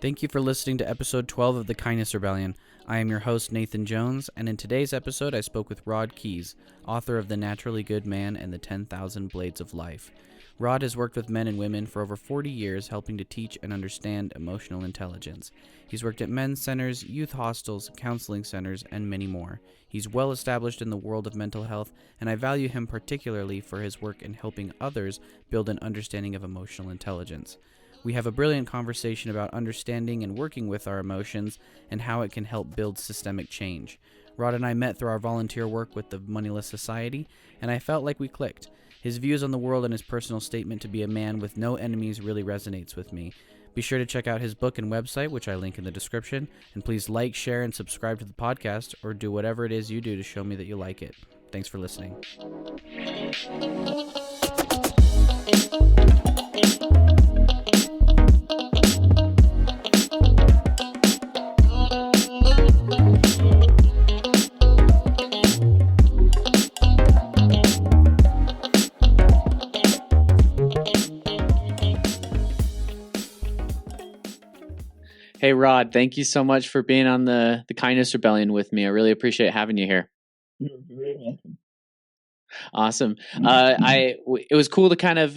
Thank you for listening to episode 12 of the Kindness Rebellion. I am your host, Nathan Jones, and in today's episode, I spoke with Rod Keays, author of The Naturally Good Man and the 10,000 Blades of Life. Rod has worked with men and women for over 40 years, helping to teach and understand emotional intelligence. He's worked at men's centers, youth hostels, counseling centers, and many more. He's well established in the world of mental health, and I value him particularly for his work in helping others build an understanding of emotional intelligence. We have a brilliant conversation about understanding and working with our emotions and how it can help build systemic change. Rod and I met through our volunteer work with the Moneyless Society, and I felt like we clicked. His views on the world and his personal statement to be a man with no enemies really resonates with me. Be sure to check out his book and website, which I link in the description, and please like, share, and subscribe to the podcast, or do whatever it is you do to show me that you like it. Thanks for listening. Hey, Rod, thank you so much for being on the Kindness Rebellion with me. I really appreciate having you here. You're very welcome. Awesome. It was cool to kind of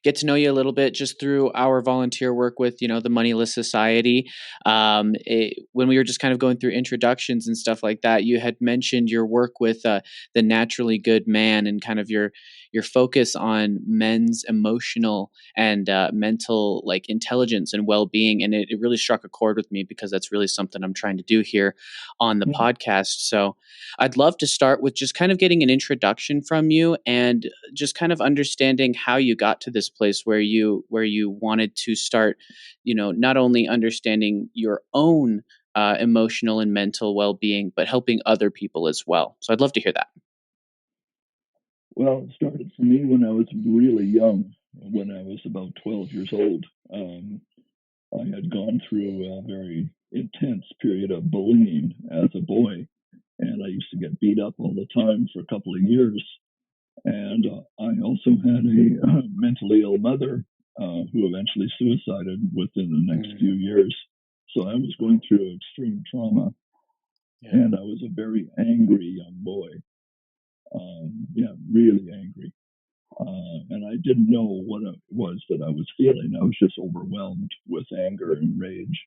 get to know you a little bit just through our volunteer work with, the Moneyless Society. When we were just kind of going through introductions and stuff like that, you had mentioned your work with the Naturally Good Man and kind of your focus on men's emotional and mental intelligence and well-being. And it really struck a chord with me because that's really something I'm trying to do here on the podcast. So I'd love to start with just kind of getting an introduction from you and just kind of understanding how you got to this place where you wanted to start, not only understanding your own emotional and mental well-being, but helping other people as well. So I'd love to hear that. Well, it started for me when I was really young, when I was about 12 years old. I had gone through a very intense period of bullying as a boy, and I used to get beat up all the time for a couple of years. And I also had a mentally ill mother who eventually suicided within the next few years. So I was going through extreme trauma, and I was a very angry young boy. Really angry. And I didn't know what it was that I was feeling. I was just overwhelmed with anger and rage.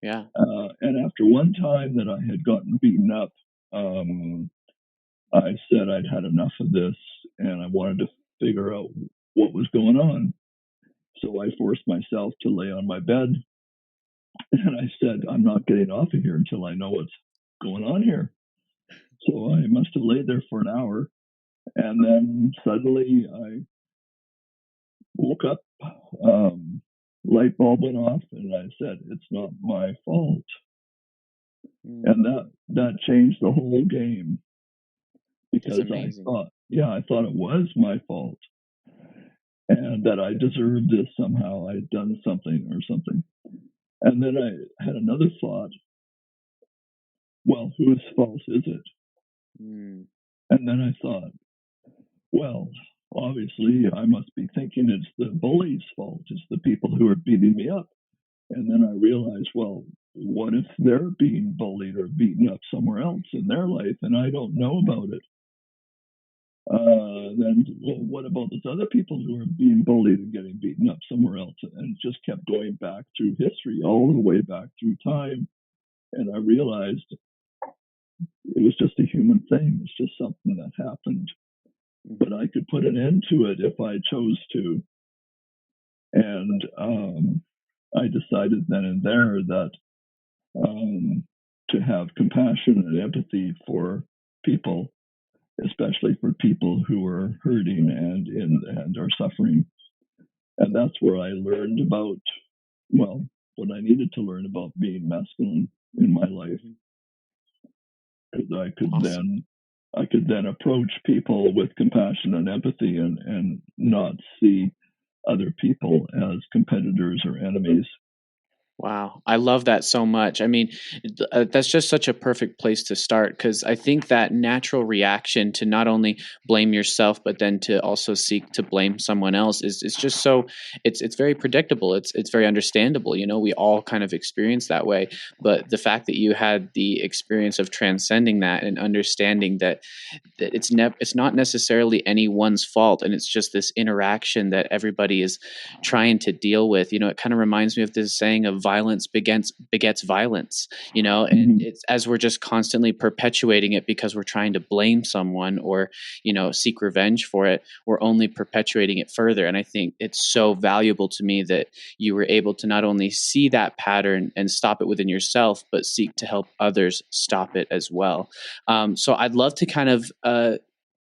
Yeah. And after one time that I had gotten beaten up, I said I'd had enough of this and I wanted to figure out what was going on. So I forced myself to lay on my bed and I said, I'm not getting off of here until I know what's going on here. So I must have laid there for an hour. And then suddenly I woke up, light bulb went off, and I said, it's not my fault. And that changed the whole game. Because I thought it was my fault. And that I deserved this somehow. I had done something or something. And then I had another thought, well, whose fault is it? And then I thought, well, obviously I must be thinking it's the bully's fault. It's the people who are beating me up. And then I realized, well, what if they're being bullied or beaten up somewhere else in their life and I don't know about it? Then, well, what about those other people who are being bullied and getting beaten up somewhere else? And it just kept going back through history, all the way back through time. And I realized it was just a human thing. It's just something that happened. But I could put an end to it if I chose to. And I decided then and there that to have compassion and empathy for people, especially for people who are hurting and are suffering. And that's where I learned about, well, what I needed to learn about being masculine in my life. Because I could then approach people with compassion and empathy and not see other people as competitors or enemies. Wow. I love that so much. I mean, that's just such a perfect place to start, because I think that natural reaction to not only blame yourself, but then to also seek to blame someone else is just so it's very predictable. It's very understandable. You know, we all kind of experience that way. But the fact that you had the experience of transcending that and understanding that it's not necessarily anyone's fault, and it's just this interaction that everybody is trying to deal with. You know, it kind of reminds me of this saying of violence begets violence, you know, and Mhm. it's as we're just constantly perpetuating it because we're trying to blame someone or, you know, seek revenge for it, we're only perpetuating it further. And I think it's so valuable to me that you were able to not only see that pattern and stop it within yourself, but seek to help others stop it as well. So I'd love to kind of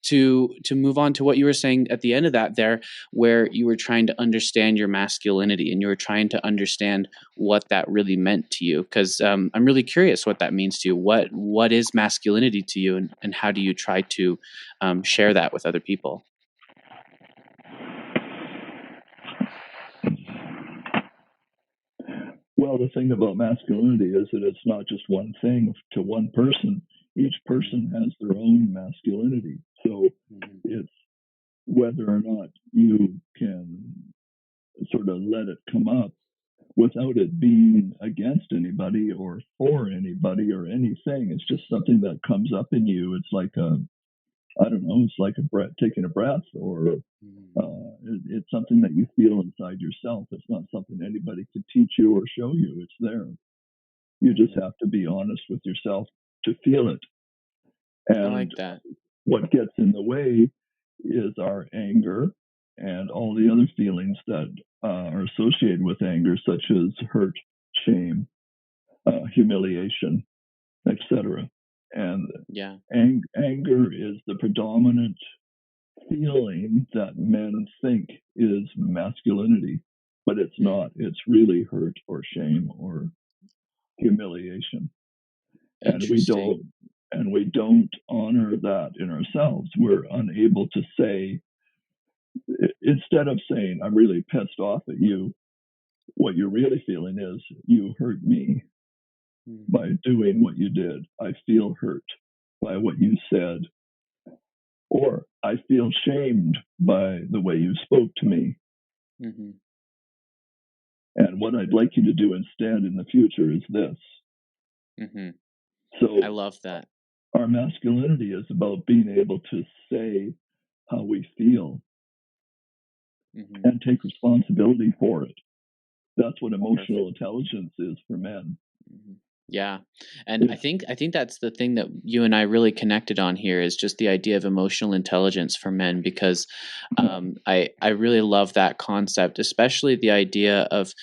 to move on to what you were saying at the end of that there, where you were trying to understand your masculinity and you were trying to understand what that really meant to you. Because I'm really curious what that means to you. What is masculinity to you, and how do you try to share that with other people? Well, the thing about masculinity is that it's not just one thing to one person. Each person has their own masculinity. So Mm-hmm. it's whether or not you can sort of let it come up without it being against anybody or for anybody or anything. It's just something that comes up in you. It's like I don't know, it's like a breath, taking a breath, or it's something that you feel inside yourself. It's not something anybody could teach you or show you. It's there. You just Mm-hmm. have to be honest with yourself to feel it. I And like that. what gets in the way is our anger and all the other feelings that are associated with anger, such as hurt, shame, humiliation, etc. And Yeah. anger is the predominant feeling that men think is masculinity, but it's Mm. not. It's really hurt or shame or humiliation, and we Interesting. don't honor that in ourselves. We're unable to say, instead of saying I'm really pissed off at you, what you're really feeling is you hurt me Mm-hmm. by doing what you did. I feel hurt by what you said, or I feel shamed by the way you spoke to me. Mm-hmm. And what I'd like you to do instead in the future is this. Mm-hmm. I So love that. our masculinity is about being able to say how we feel Mm-hmm. and take responsibility for it. That's what Perfect. emotional intelligence is for men. Mhm. Yeah. And If I think that's the thing that you and I really connected on here, is just the idea of emotional intelligence for men, because I really love that concept, especially the idea of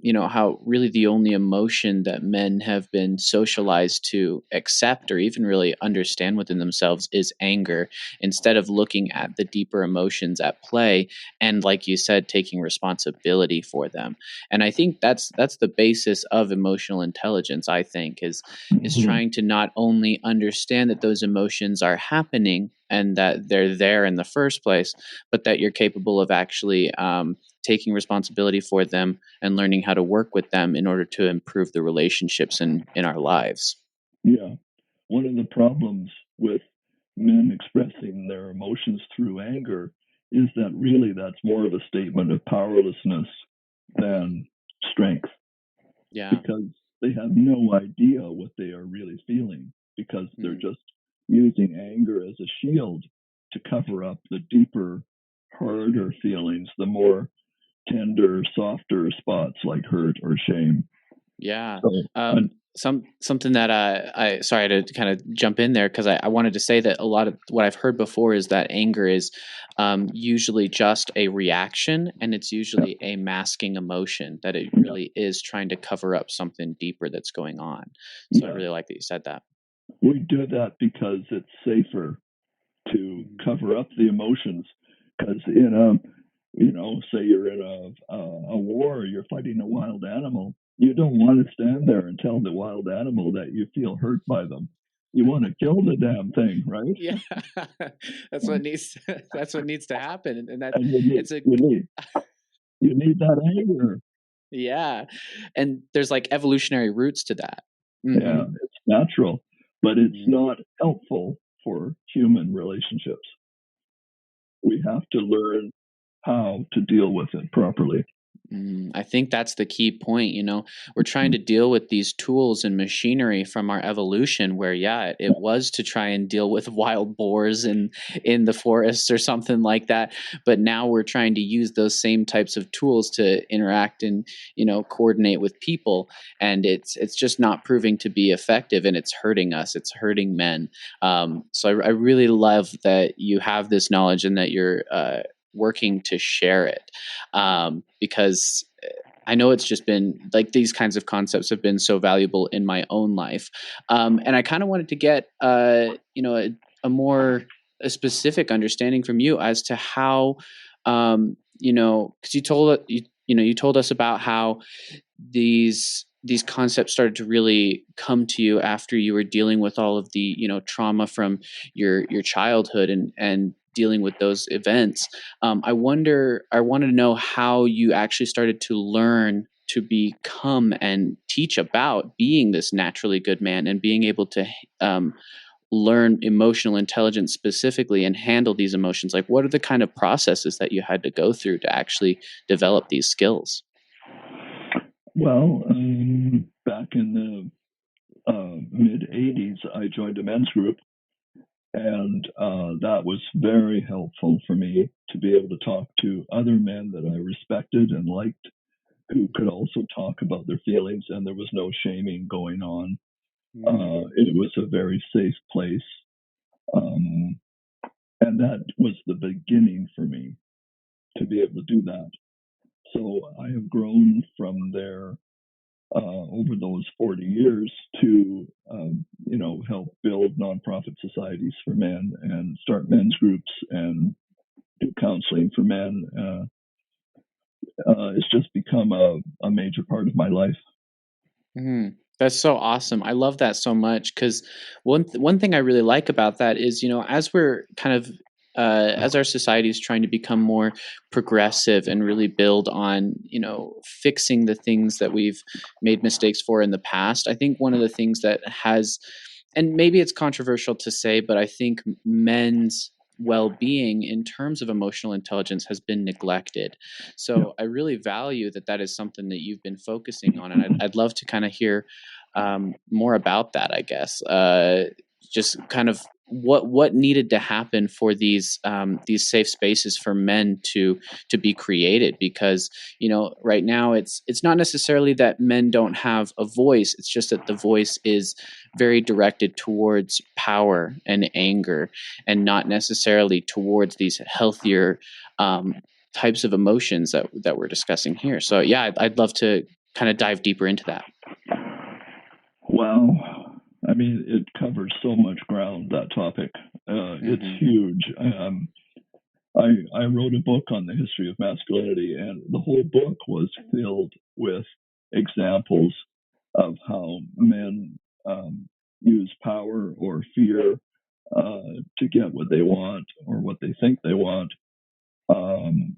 you know, how really the only emotion that men have been socialized to accept or even really understand within themselves is anger, instead of looking at the deeper emotions at play and, like you said, taking responsibility for them. And I think that's the basis of emotional intelligence, I think, is Mhm. trying to not only understand that those emotions are happening and that they're there in the first place, but that you're capable of actually taking responsibility for them and learning how to work with them in order to improve the relationships in our lives. Yeah, one of the problems with men expressing their emotions through anger is that really that's more of a statement of powerlessness than strength, Yeah. because they have no idea what they are really feeling, because they're Mm. just using anger as a shield to cover up the deeper, harder feelings, the more tender, softer spots like hurt or shame. Yeah. So, Something that I sorry to kind of jump in there, because I wanted to say that a lot of what I've heard before is that anger is usually just a reaction, and it's yeah, usually a masking emotion, that it yeah, really is trying to cover up something deeper that's going on. So I yeah. really like that you said that. We do that because it's safer to Mhm. cover up the emotions. Because in say you're in a war, you're fighting a wild animal. You don't want to stand there and tell the wild animal that you feel hurt by them. You want to kill the damn thing, right? Yeah, that's what needs that's what needs to happen, and that And you need it's a you need you need that anger. Yeah. And there's like evolutionary roots to that. Yeah, Mm-hmm. it's natural, but it's Mm-hmm. not helpful for human relationships. We have to learn how to deal with it properly. I think that's the key point. We're trying to deal with these tools and machinery from our evolution where, yeah, it was to try and deal with wild boars in the forests or something like that. But now we're trying to use those same types of tools to interact and, coordinate with people. And it's just not proving to be effective, and it's hurting us. It's hurting men. So I really love that you have this knowledge and that you're, working to share it, because I know it's just been like these kinds of concepts have been so valuable in my own life. And I kind of wanted to get, a more a specific understanding from you as to how, because you told us about how these concepts started to really come to you after you were dealing with all of the trauma from your childhood and dealing with those events. I wanted to know how you actually started to learn to become and teach about being this naturally good man and being able to um, learn emotional intelligence specifically and handle these emotions. Like, what are the kind of processes that you had to go through to actually develop these skills? Well, back in the mid 80s, I joined a men's group, and that was very helpful for me to be able to talk to other men that I respected and liked, who could also talk about their feelings, and there was no shaming going on. Mm. It was a very safe place. Um, and that was the beginning for me to be able to do that. So I have grown from there over those 40 years to, help build nonprofit societies for men and start men's groups and do counseling for men. It's just become a major part of my life. That's so awesome. I love that so much because one thing I really like about that is, as we're kind of as our society is trying to become more progressive and really build on, fixing the things that we've made mistakes for in the past. I think one of the things that has, and maybe it's controversial to say, but I think men's well-being in terms of emotional intelligence has been neglected. Yeah. So I really value that is something that you've been focusing on, and I'd love to kind of hear more about that. I guess just kind of what needed to happen for these safe spaces for men to be created, because right now it's not necessarily that men don't have a voice. It's just that the voice is very directed towards power and anger, and not necessarily towards these healthier types of emotions that we're discussing here. So yeah, I'd love to kind of dive deeper into that. Well, I mean, it covers so much ground, that topic. It's Mm-hmm. huge. I wrote a book on the history of masculinity, and the whole book was filled with examples of how men use power or fear to get what they want or what they think they want. Um,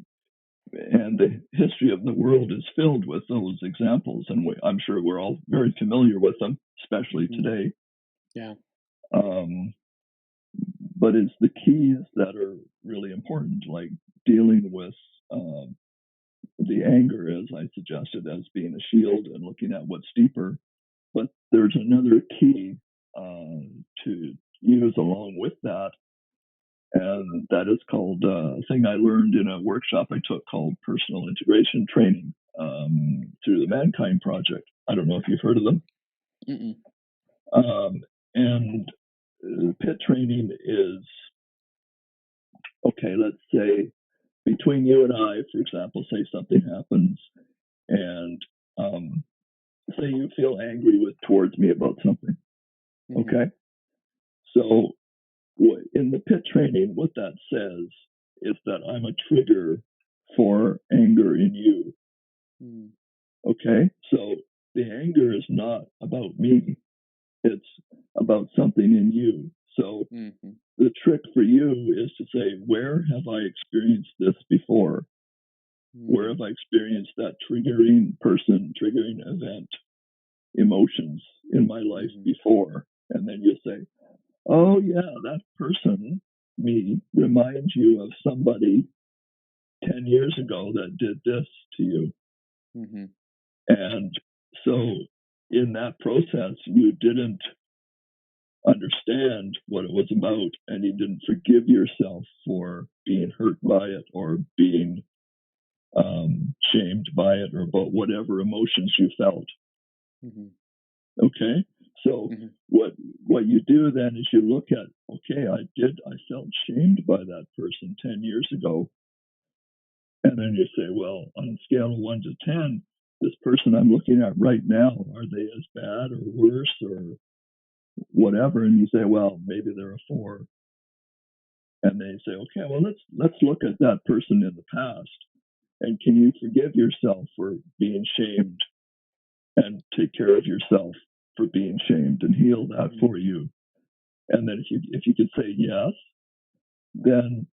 and the history of the world is filled with those examples, and I'm sure we're all very familiar with them, especially Mm-hmm. today. Yeah. Um, but it's the keys that are really important, like dealing with the anger, as I suggested, as being a shield and looking at what's deeper. But there's another key to use along with that, and that is called a thing I learned in a workshop I took called personal integration training through the Mankind Project. I don't know if you've heard of them. Mm-mm. Um, and pit training is okay. Let's say between you and I, for example, say something happens, and um, say you feel angry towards me about something. Mm-hmm. Okay, so in the pit training, what that says is that I'm a trigger for anger in you. Mm-hmm. Okay, so the anger is not about me, it's about something in you. So Mm-hmm. the trick for you is to say, where have I experienced this before? Where Mm-hmm. have I experienced that triggering person, triggering event, emotions in my life Mm-hmm. before? And then you'll say, oh, yeah, that person, me, reminds you of somebody 10 years ago that did this to you. Mm-hmm. And so in that process, you didn't understand what it was about, and you didn't forgive yourself for being hurt by it or being shamed by it or about whatever emotions you felt. Mm-hmm. Okay, so Mm-hmm. what you do then is you look at, okay, I felt shamed by that person 10 years ago, and then you say, well, on a scale of 1 to 10, this person I'm looking at right now, are they as bad or worse or whatever? And you say, well, maybe they're a 4. And they say, okay, well, let's look at that person in the past, and can you forgive yourself for being shamed and take care of yourself for being shamed and heal that for you? And then if you could say yes, then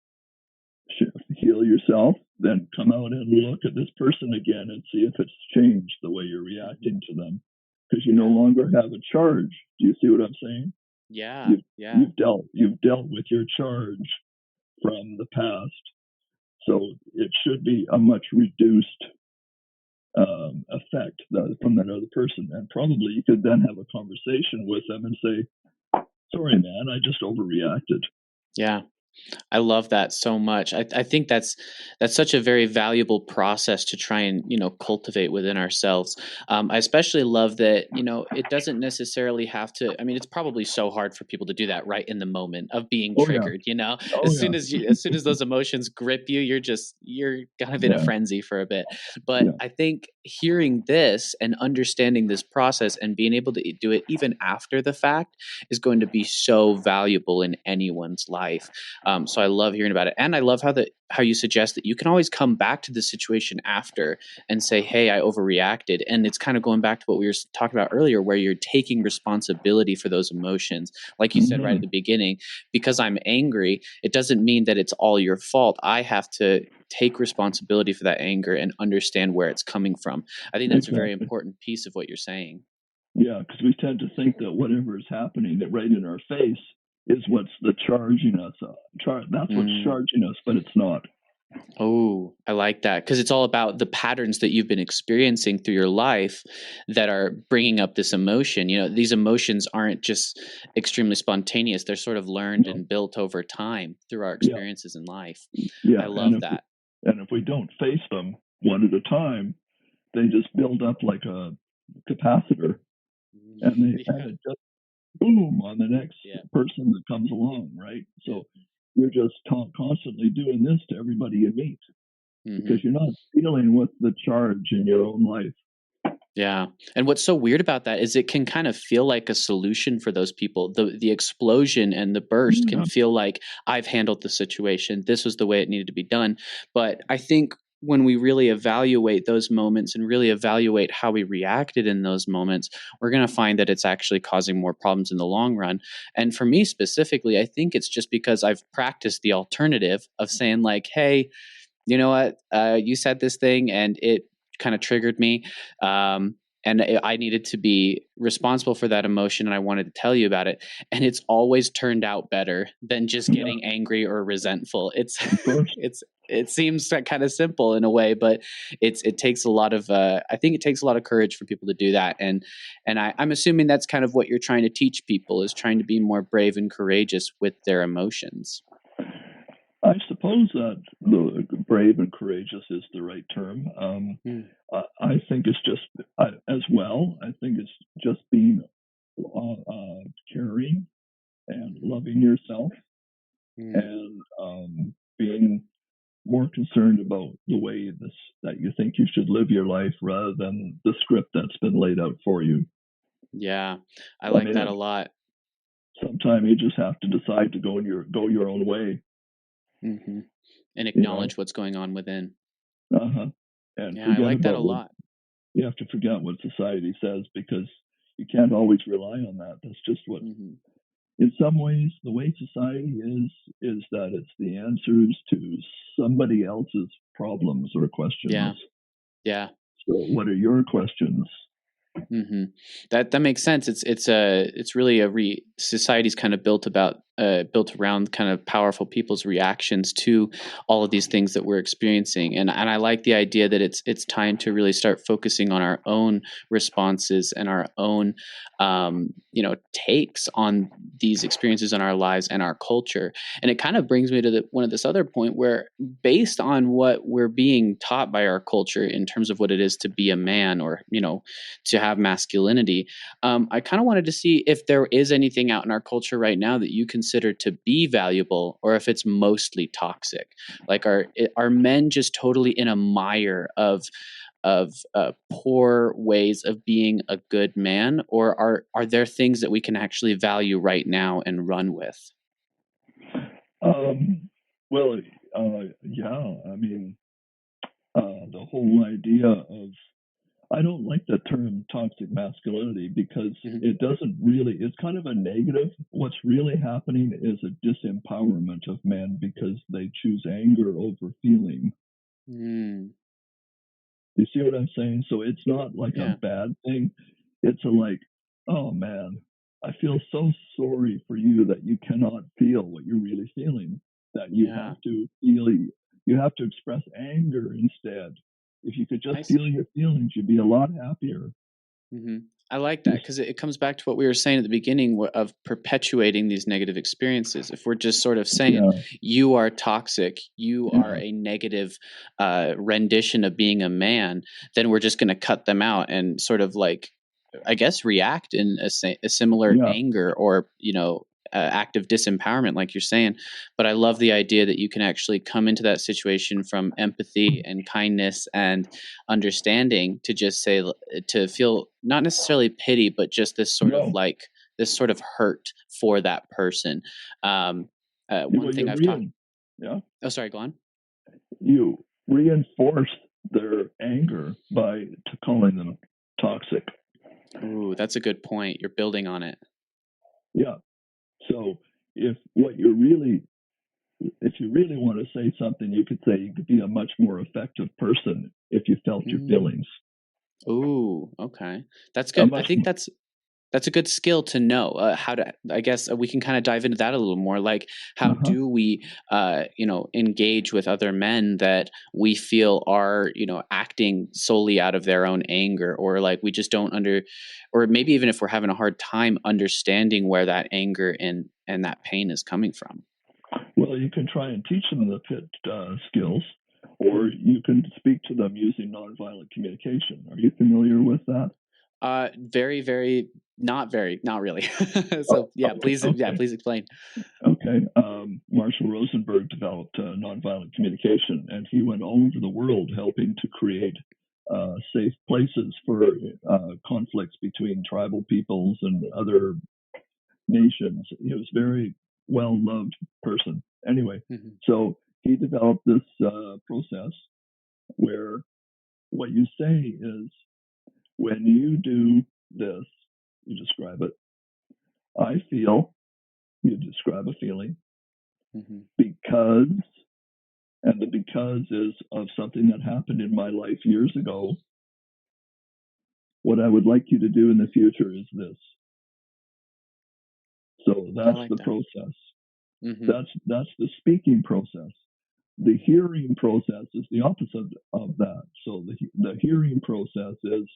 heal yourself, then come out and look at this person again and see if it's changed the way you're reacting to them, because you no longer have a charge. Do you see what I'm saying? Yeah. You've Yeah. you've dealt with your charge from the past, so it should be a much reduced effect from that other person. And probably you could then have a conversation with them and say, sorry, man, I just overreacted. Yeah. I love that so much. I think that's such a very valuable process to try and cultivate within ourselves. I especially love that it doesn't necessarily have to. I mean, it's probably so hard for people to do that right in the moment of being Oh, yeah. triggered. Oh, As yeah. soon as those emotions grip you, you're kind of in a Yeah. frenzy for a bit. But Yeah. I think hearing this and understanding this process and being able to do it even after the fact is going to be so valuable in anyone's life. So I love hearing about it, and I love how you suggest that you can always come back to the situation after and say, "Hey, I overreacted," and it's kind of going back to what we were talking about earlier, where you're taking responsibility for those emotions, like you said right at Mm-hmm. the beginning. Because I'm angry, it doesn't mean that it's all your fault. I have to take responsibility for that anger and understand where it's coming from. I think that's a very Exactly. important piece of what you're saying. Yeah, because we tend to think that whatever is happening that right in our face is what's the charging us. That's what's Mm. charging us, but it's not. Oh, I like that because it's all about the patterns that you've been experiencing through your life that are bringing up this emotion. These emotions aren't just extremely spontaneous, they're sort of learned No. and built over time through our Yeah. experiences in life. Yeah. I love that. And if we don't face them one at a time, they just build up like a capacitor, and Yeah. it just boom on the next Yeah. person that comes along, right? Yeah. So you're just constantly doing this to everybody you meet Hmm. because you're not dealing with the charge in your own life. Yeah. And what's so weird about that is it can kind of feel like a solution for those people. The explosion and the burst can Yeah. feel like I've handled the situation. This was the way it needed to be done. But I think when we really evaluate those moments and really evaluate how we reacted in those moments, we're going to find that it's actually causing more problems in the long run. And for me specifically, I think it's just because I've practiced the alternative of saying like, "Hey, you know what? You said this thing and it kind of triggered me. And I needed to be responsible for that emotion and I wanted to tell you about it. And it's always turned out better than just Yeah, getting angry or resentful. of course. It seems kind of simple in a way, but it takes a lot of, I think it takes a lot of courage for people to do that. And I'm assuming that's kind of what you're trying to teach people is trying to be more brave and courageous with their emotions. I suppose that the brave and courageous is the right term. Mm, I think it's just as well. I think it's just being caring and loving yourself, mm. and being more concerned about the way that you think you should live your life rather than the script that's been laid out for you. Yeah, I I like mean, that a lot. sometimes you just have to decide to go your own way, Hmm. And you know. acknowledge what's going on within. Uh-huh. And Yeah, I forget like that a about what lot. you have to forget what society says, because you can't always rely on that. That's just what Hmm. in some ways, the way society is that it's the answers to somebody else's problems or questions. Yeah. Yeah. So, what are your questions? Mm-hmm. That makes sense. It's really society's kind of built around kind of powerful people's reactions to all of these things that we're experiencing, and I like the idea that it's time to really start focusing on our own responses and our own takes on these experiences in our lives and our culture. And it kind of brings me to this other point where, based on what we're being taught by our culture in terms of what it is to be a man, or to have masculinity. I kind of wanted to see if there is anything out in our culture right now that you consider to be valuable, or if it's mostly toxic. Like, are men just totally in a mire of poor ways of being a good man, or are there things that we can actually value right now and run with? Well, yeah, I mean, the whole idea of I don't like the term toxic masculinity because Mm-hmm. it doesn't really, it's kind of a negative. What's really happening is a disempowerment of men because they choose anger over feeling. Mm, You see what I'm saying? So it's not like a yeah. bad thing. It's a like, oh man, I feel so sorry for you that you cannot feel what you're really feeling, that you Yeah. have to feel, you have to express anger instead. If you could just Nice. feel your feelings, you'd be a lot happier. Hmm. I like that, because it comes back to what we were saying at the beginning of perpetuating these negative experiences. If we're just sort of saying, Yeah, you are toxic, you are yeah, a negative rendition of being a man, then we're just going to cut them out and sort of, like, I guess, react in a similar yeah. anger, or act of disempowerment, like you're saying. But I love the idea that you can actually come into that situation from empathy and kindness and understanding, to just say, to feel not necessarily pity, but just No, this sort of hurt for that person. Um, one well, thing you I've talked. yeah, Oh, sorry, go on. you reinforce their anger by calling them toxic. Ooh, that's a good point. You're building on it. Yeah. So if what you're really, if you really want to say something, you could say you could be a much more effective person if you felt your Mm. feelings. Ooh, okay, that's A good. I much think more, that's a good skill to know, how to, I guess, we can kind of dive into that a little more. Like, how uh-huh. do we engage with other men that we feel are acting solely out of their own anger, or like we just don't or maybe even if we're having a hard time understanding where that anger and that pain is coming from. Well, you can try and teach them the pit skills, or Hmm. you can speak to them using nonviolent communication. Are you familiar with that? Very, very, not really. Oh, So yeah, okay, please okay, explain. okay. Marshall Rosenberg developed nonviolent communication, and he went all over the world helping to create safe places for conflicts between tribal peoples and other nations. He was a very well loved person. Anyway, Hmm. so he developed this process where what you say is when you do this, you describe it. I feel, you describe a feeling Hmm. because, and the because is of something that happened in my life years ago. What I would like you to do in the future is this. So I that's like the that. process. Hmm. That's the speaking process. The hearing process is the opposite of that. So the hearing process is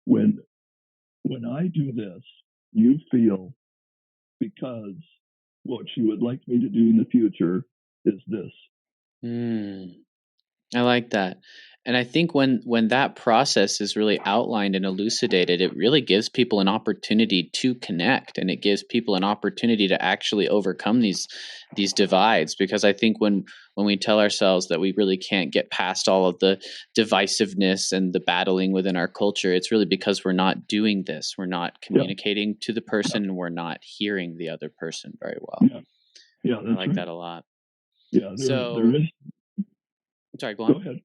when I do this, you feel because what you would like me to do in the future is this. Mm. I like that. And I think when that process is really outlined and elucidated, it really gives people an opportunity to connect, and it gives people an opportunity to actually overcome these divides. Because I think when we tell ourselves that we really can't get past all of the divisiveness and the battling within our culture, it's really because we're not doing this. We're not Yeah, communicating to the yeah, person, and we're not hearing the other person very well. yeah, yeah. I That's like right. that a lot. Yeah, there So, is. sorry, go Go on. ahead.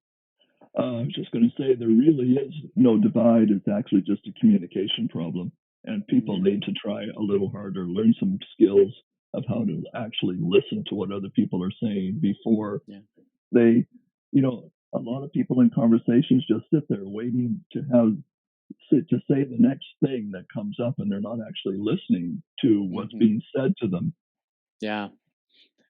I was just going to say there really is no divide. It's actually just a communication problem. And people need to try a little harder, learn some skills of how to actually listen to what other people are saying before they, a lot of people in conversations just sit there waiting to say the next thing that comes up, and they're not actually listening to what's being said to them. Yeah.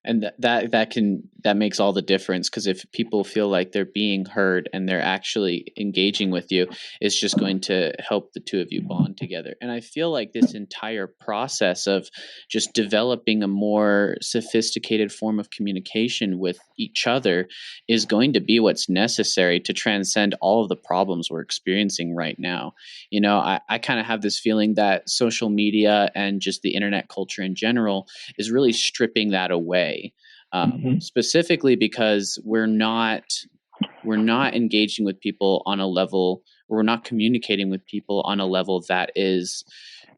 And that makes all the difference, because if people feel like they're being heard and they're actually engaging with you, it's just going to help the two of you bond together. And I feel like this entire process of just developing a more sophisticated form of communication with each other is going to be what's necessary to transcend all of the problems we're experiencing right now. I kind of have this feeling that social media and just the internet culture in general is really stripping that away. Specifically because we're not engaging with people on a level, or we're not communicating with people on a level that is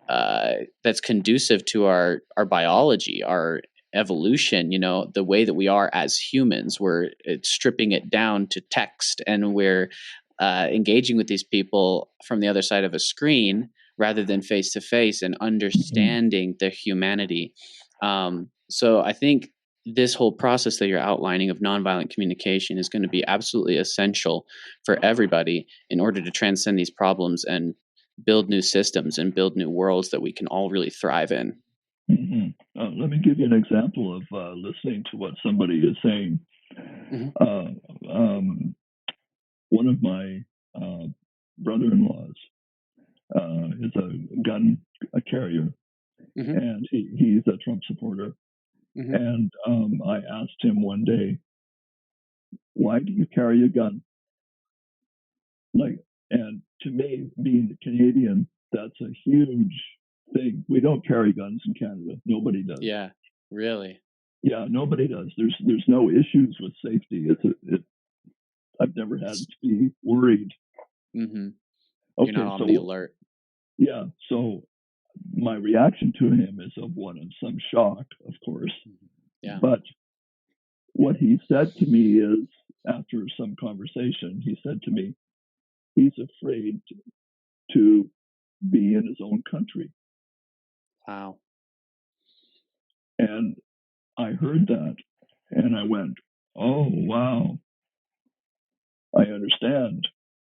that's conducive to our biology, our evolution, the way that we are as humans. We're stripping it down to text, and we're engaging with these people from the other side of a screen rather than face to face, and understanding their humanity. So I think this whole process that you're outlining of nonviolent communication is going to be absolutely essential for everybody in order to transcend these problems and build new systems and build new worlds that we can all really thrive in. Let me give you an example of listening to what somebody is saying. One of my brother-in-laws is a carrier, and he's a Trump supporter. And I asked him one day, "Why do you carry a gun?" And to me, being Canadian, that's a huge thing. We don't carry guns in Canada. Nobody does. Yeah, really. Yeah, nobody does. There's no issues with safety. I've never had to be worried. Okay, you're not on the alert. Yeah, so my reaction to him is of one of some shock, of course. Yeah. But what he said to me is, after some conversation, he said to me, he's afraid to be in his own country. Wow. And I heard that, and I went, "Oh, wow. I understand.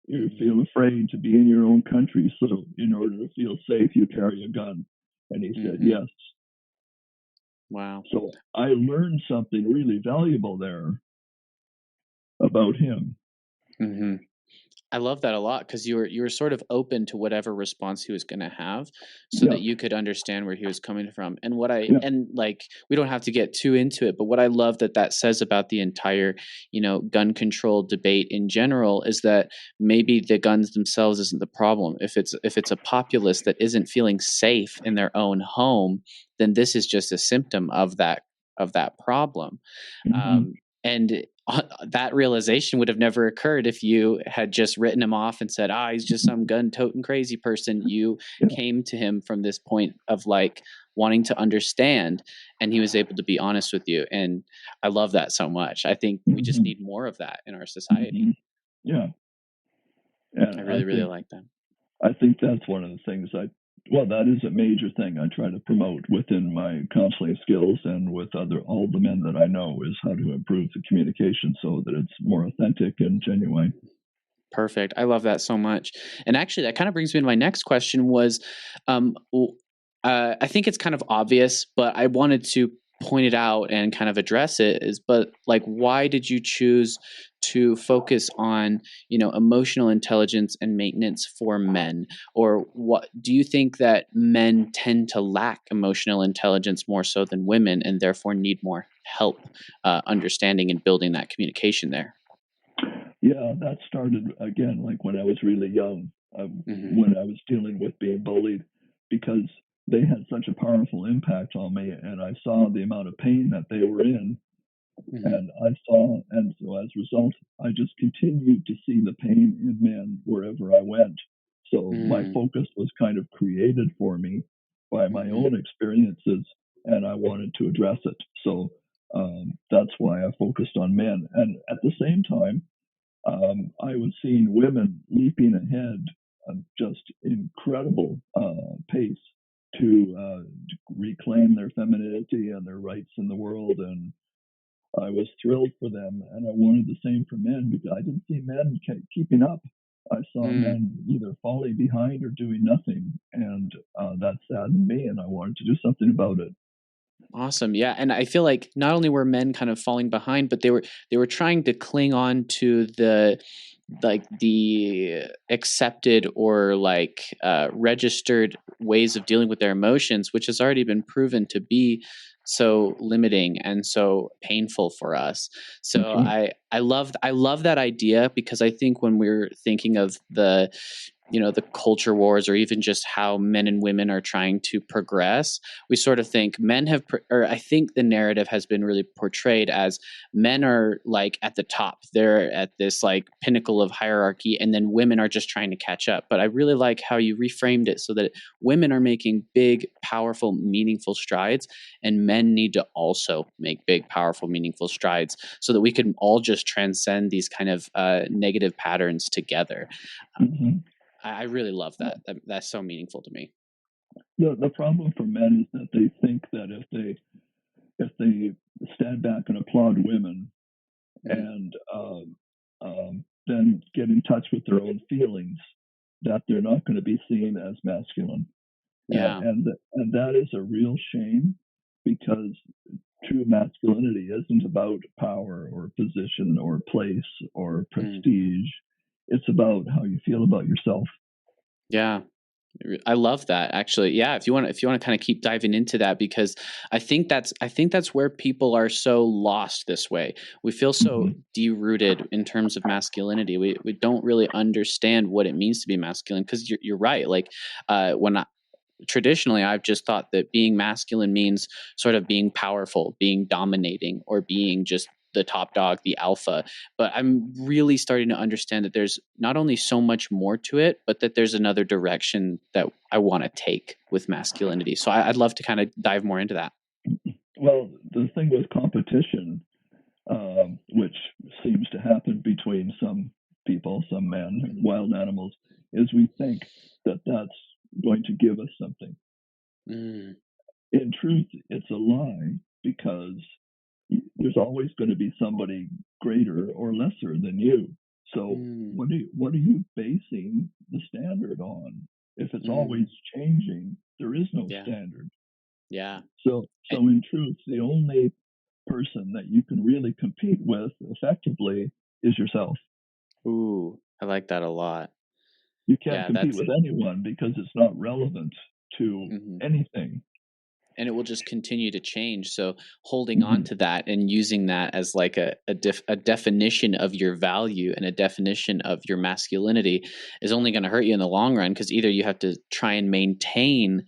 You feel afraid to be in your own country, so in order to feel safe, you carry a gun." And he said, "Yes." Wow. So I learned something really valuable there about him. I love that a lot, because you were sort of open to whatever response he was going to have, so that you could understand where he was coming from. And and like, we don't have to get too into it, but what I love that says about the entire, gun control debate in general is that maybe the guns themselves isn't the problem. If it's a populace that isn't feeling safe in their own home, then this is just a symptom of that problem. And that realization would have never occurred if you had just written him off and said, he's just some gun-toting crazy person. You came to him from this point of like wanting to understand, and he was able to be honest with you. And I love that so much. I think we just need more of that in our society. Yeah. I really like that. I think that's one of the things that is a major thing I try to promote within my counseling skills and with all the men that I know, is how to improve the communication so that it's more authentic and genuine. Perfect. I love that so much. And actually, that kind of brings me to my next question was, I think it's kind of obvious, but I wanted to point it out and kind of address it but like, why did you choose to focus on, emotional intelligence and maintenance for men? Or what do you think that men tend to lack emotional intelligence more so than women, and therefore need more help understanding and building that communication there? Yeah, that started again, like when I was really young, when I was dealing with being bullied, because they had such a powerful impact on me, and I saw the amount of pain that they were in. And so as a result, I just continued to see the pain in men wherever I went. So my focus was kind of created for me by my own experiences, and I wanted to address it. So that's why I focused on men. And at the same time, I was seeing women leaping ahead just incredible pace to reclaim their femininity and their rights in the world. And I was thrilled for them, and I wanted the same for men because I didn't see men keeping up. I saw men either falling behind or doing nothing, and that saddened me, and I wanted to do something about it. Awesome. Yeah. And I feel like not only were men kind of falling behind, but they were trying to cling on to the accepted or registered ways of dealing with their emotions, which has already been proven to be so limiting and so painful for us. So I love that idea, because I think when we're thinking of the culture wars, or even just how men and women are trying to progress, we sort of think or I think the narrative has been really portrayed as men are like at the top, they're at this like pinnacle of hierarchy, and then women are just trying to catch up. But I really like how you reframed it so that women are making big, powerful, meaningful strides, and men need to also make big, powerful, meaningful strides, so that we can all just transcend these kind of negative patterns together. I really love that. That's so meaningful to me. The problem for men is that they think that if they stand back and applaud women and then get in touch with their own feelings, that they're not going to be seen as masculine. Yeah. And that is a real shame, because true masculinity isn't about power or position or place or prestige. It's about how you feel about yourself. Yeah. I love that, actually. Yeah, if you want to kind of keep diving into that, because I think that's where people are so lost this way. We feel so derooted in terms of masculinity. We don't really understand what it means to be masculine, because you're right. Like traditionally, I've just thought that being masculine means sort of being powerful, being dominating, or being just the top dog, the alpha. But I'm really starting to understand that there's not only so much more to it, but that there's another direction that I want to take with masculinity. So I'd love to kind of dive more into that. Well, the thing with competition, which seems to happen between some people, some men, wild animals, is we think that that's going to give us something. In truth, it's a lie, because there's always going to be somebody greater or lesser than you. So what are you basing the standard on? If it's always changing, there is no standard. Yeah. So in truth, the only person that you can really compete with effectively is yourself. Ooh, I like that a lot. You can't compete with anyone, because it's not relevant to anything. And it will just continue to change. So holding on to that and using that as like a definition of your value and a definition of your masculinity is only going to hurt you in the long run, because either you have to try and maintain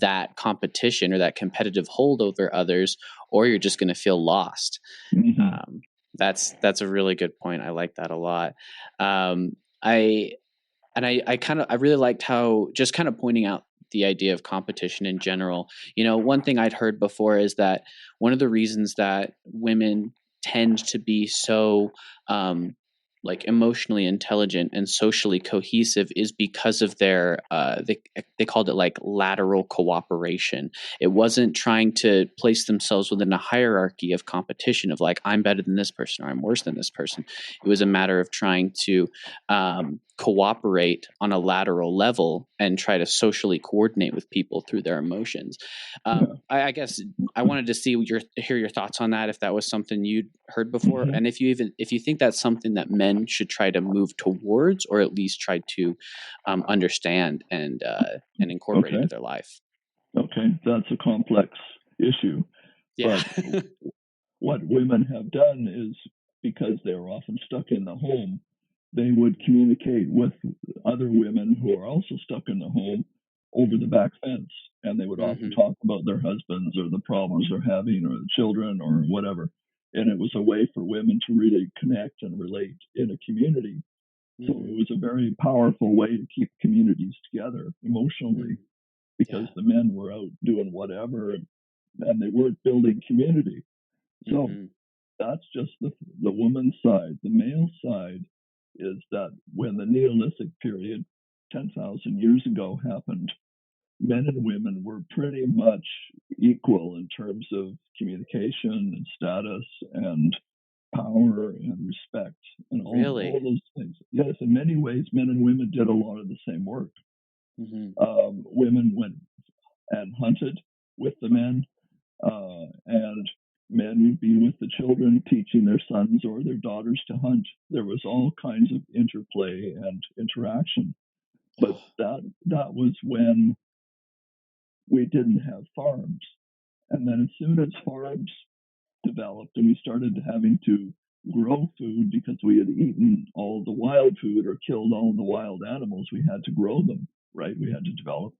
that competition or that competitive hold over others, or you're just going to feel lost. That's a really good point. I like that a lot. I really liked how, just kind of pointing out the idea of competition in general. One thing I'd heard before is that one of the reasons that women tend to be so emotionally intelligent and socially cohesive is because of their they called it like lateral cooperation. It wasn't trying to place themselves within a hierarchy of competition of like, I'm better than this person or I'm worse than this person. It was a matter of trying to cooperate on a lateral level and try to socially coordinate with people through their emotions. I guess I wanted to hear your thoughts on that, if that was something you'd heard before, and if you think that's something that men should try to move towards, or at least try to understand and incorporate into their life. Okay, that's a complex issue. Yeah. But what women have done is, because they're often stuck in the home, they would communicate with other women who are also stuck in the home over the back fence. And they would often talk about their husbands or the problems they're having or the children or whatever. And it was a way for women to really connect and relate in a community. So it was a very powerful way to keep communities together emotionally, because the men were out doing whatever, and they weren't building community. So that's just the woman's side. The male side is that when the Neolithic period 10,000 years ago happened, men and women were pretty much equal in terms of communication and status and power and respect and all those things. Yes, in many ways, men and women did a lot of the same work. Women went and hunted with the men, and men would be with the children, teaching their sons or their daughters to hunt. There was all kinds of interplay and interaction. But that was when we didn't have farms. And then as soon as farms developed and we started having to grow food because we had eaten all the wild food or killed all the wild animals, we had to grow them, right? We had to develop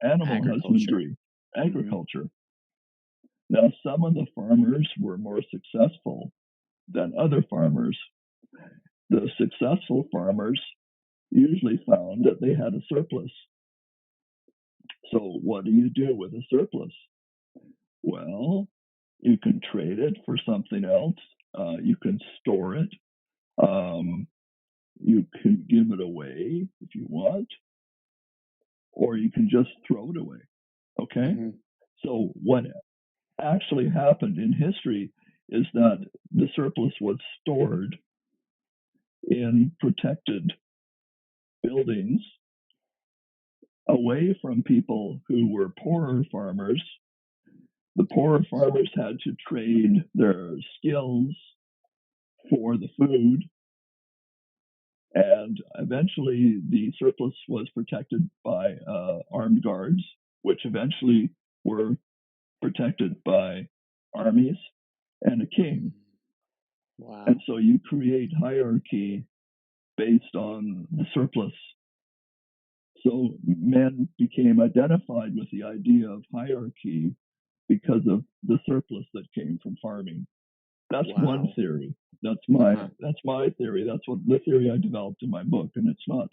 animal husbandry, agriculture. Now, some of the farmers were more successful than other farmers. The successful farmers usually found that they had a surplus. So what do you do with a surplus? Well, you can trade it for something else. You can store it. You can give it away if you want, or you can just throw it away. Okay? So what actually happened in history is that the surplus was stored in protected buildings away from people who were poorer farmers. The poorer farmers had to trade their skills for the food, and eventually the surplus was protected by armed guards, which eventually were protected by armies and a king. Wow. And so you create hierarchy based on the surplus. So men became identified with the idea of hierarchy because of the surplus that came from farming. That's one theory. That's my theory. That's what the theory I developed in my book, and it's not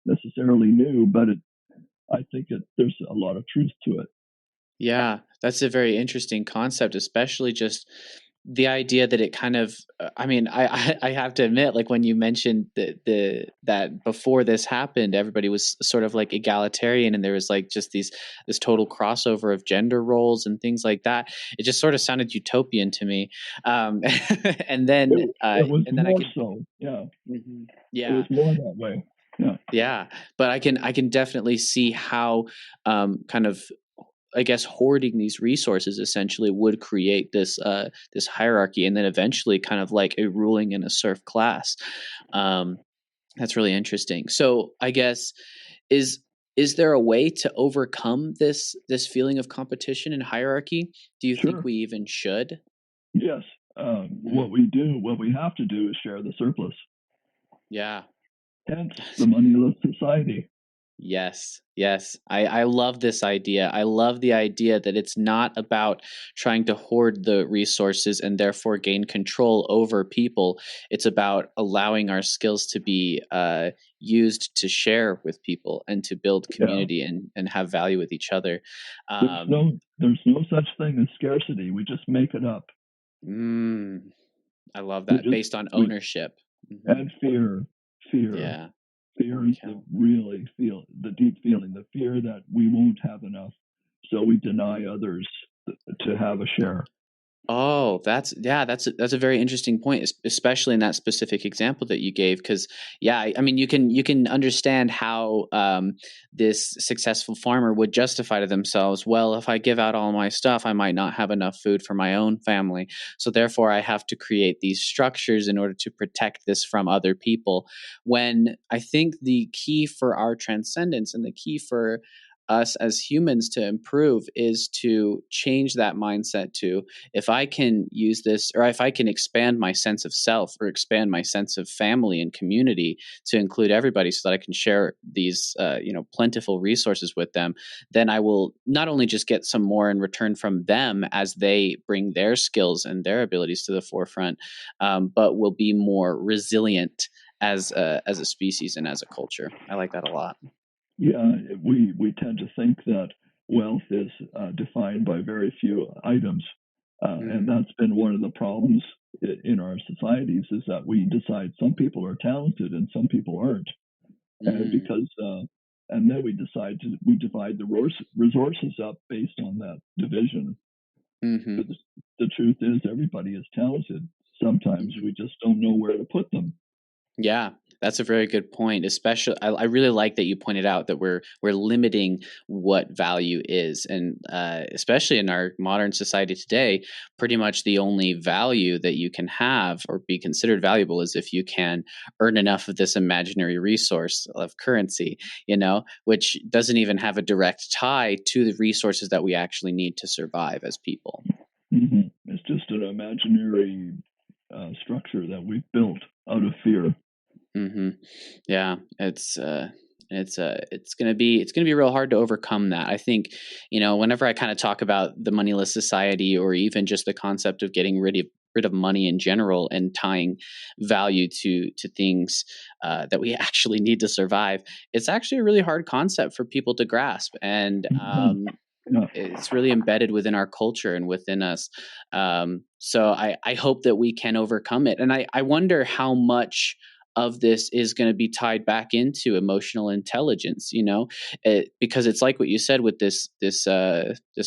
necessarily new, but I think there's a lot of truth to it. Yeah, that's a very interesting concept, especially just the idea that it kind of, I mean, I have to admit, like when you mentioned that before this happened, everybody was sort of like egalitarian, and there was like just this total crossover of gender roles and things like that. It just sort of sounded utopian to me. And then it was and then more so, yeah. Yeah, it was more that way. Yeah, but I can definitely see how kind of, I guess, hoarding these resources essentially would create this this hierarchy, and then eventually kind of like a ruling and a serf class. That's really interesting. So I guess is there a way to overcome this feeling of competition and hierarchy? Do you think we even should? Yes. What we have to do is share the surplus. Yeah. Hence the moneyless society. Yes. I love this idea. I love the idea that it's not about trying to hoard the resources and therefore gain control over people. It's about allowing our skills to be used to share with people and to build community and have value with each other. There's no such thing as scarcity. We just make it up. I love that. Based on ownership. And fear. Yeah. Fear is the deep feeling, the fear that we won't have enough. So we deny others to have a share. Oh, that's a very interesting point, especially in that specific example that you gave. Because I mean, you can understand how this successful farmer would justify to themselves, well, if I give out all my stuff, I might not have enough food for my own family. So therefore, I have to create these structures in order to protect this from other people. When I think the key for our transcendence and the key for us as humans to improve is to change that mindset to, if I can use this, or if I can expand my sense of self or expand my sense of family and community to include everybody so that I can share these plentiful resources with them, then I will not only just get some more in return from them as they bring their skills and their abilities to the forefront, but will be more resilient as a species and as a culture. I like that a lot. Yeah, we tend to think that wealth is defined by very few items. And that's been one of the problems in our societies, is that we decide some people are talented and some people aren't. and Mm, and then we divide the resources up based on that division. hmm But the truth is, everybody is talented. Sometimes we just don't know where to put them. Yeah, that's a very good point. Especially, I really like that you pointed out that we're limiting what value is, and especially in our modern society today, pretty much the only value that you can have or be considered valuable is if you can earn enough of this imaginary resource of currency, which doesn't even have a direct tie to the resources that we actually need to survive as people. Mm-hmm. It's just an imaginary structure that we've built out of fear. Mm-hmm. Yeah, it's gonna be real hard to overcome that. I think, whenever I kind of talk about the moneyless society, or even just the concept of getting rid of money in general and tying value to things that we actually need to survive, it's actually a really hard concept for people to grasp, and Mm-hmm. Yeah. it's really embedded within our culture and within us. So I hope that we can overcome it. And I wonder how much of this is going to be tied back into emotional intelligence, because it's like what you said with this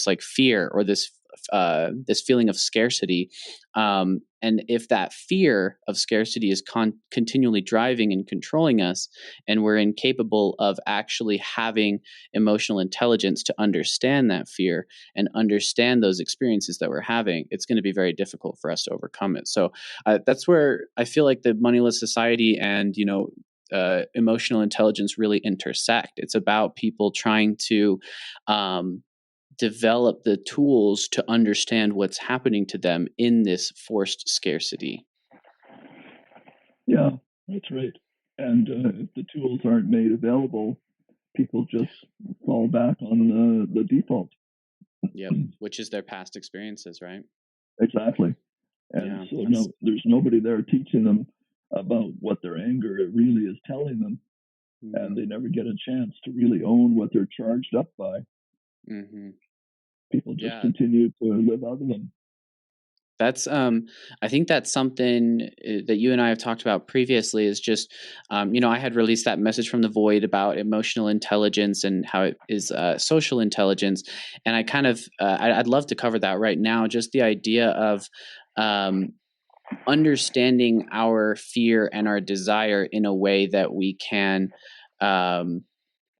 like fear, or this feeling of scarcity. And if that fear of scarcity is continually driving and controlling us, and we're incapable of actually having emotional intelligence to understand that fear and understand those experiences that we're having, it's going to be very difficult for us to overcome it. So that's where I feel like the moneyless society and emotional intelligence really intersect. It's about people trying to develop the tools to understand what's happening to them in this forced scarcity. Yeah, that's right. And if the tools aren't made available, people just fall back on the default. Yep, which is their past experiences, right? Exactly. And Yeah, so that's. there's nobody there teaching them about what their anger really is telling them, and Mhm. they never get a chance to really own what they're charged up by. Mhm. People just Yeah, continue to live out of them. that's I think that's something that you and I have talked about previously, is just I had released that message from the void about emotional intelligence and how it is social intelligence, and I kind of I'd love to cover that right now, just the idea of um understanding our fear and our desire in a way that we can um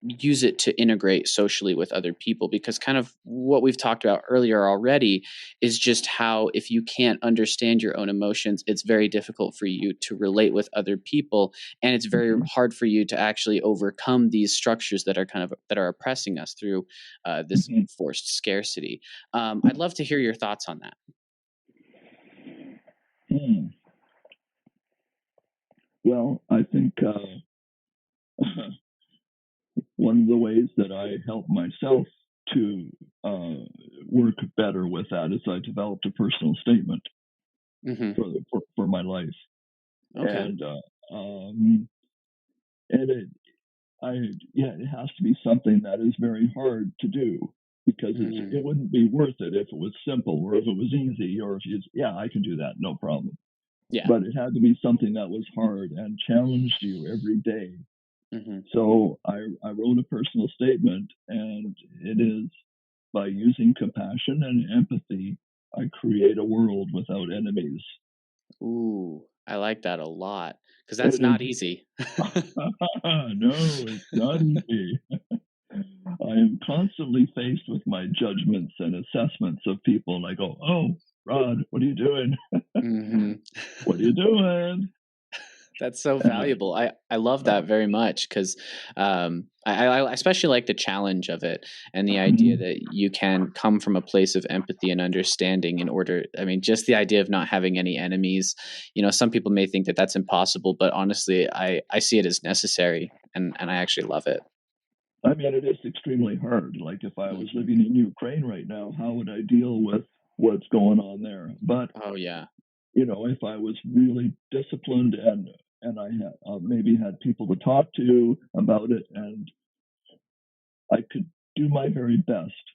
use it to integrate socially with other people, because kind of what we've talked about earlier already is just how, if you can't understand your own emotions, it's very difficult for you to relate with other people, and it's very Mhm. hard for you to actually overcome these structures that are oppressing us through this Mhm. forced scarcity. I'd love to hear your thoughts on that. Hmm. Well, I think one of the ways that I help myself to uh, work better with that is I developed a personal statement Hmm. for my life, Okay. and and I yeah, it has to be something that is very hard to do, because Hmm. it wouldn't be worth it if it was simple, or if it was easy, or if you yeah, I can do that, no problem. Yeah. But it had to be something that was hard and challenged you every day. Hmm. So I wrote a personal statement, and it is, by using compassion and empathy, I create a world without enemies. Ooh, I like that a lot, because that's It not is, easy. no, it's not easy. I am constantly faced with my judgments and assessments of people, and I go, "Oh, Rod, what are you doing? Hmm. What are you doing?" That's so And valuable. I love that very much, because I especially like the challenge of it, and the idea that you can come from a place of empathy and understanding in order. I mean, just the idea of not having any enemies. Some people may think that that's impossible, but honestly, I see it as necessary, and I actually love it. I mean, it is extremely hard. Like, if I was Hmm. living in Ukraine right now, how would I deal with what's going on there? But Oh yeah. if I was really disciplined, and I had maybe had people to talk to about it, and I could do my very best,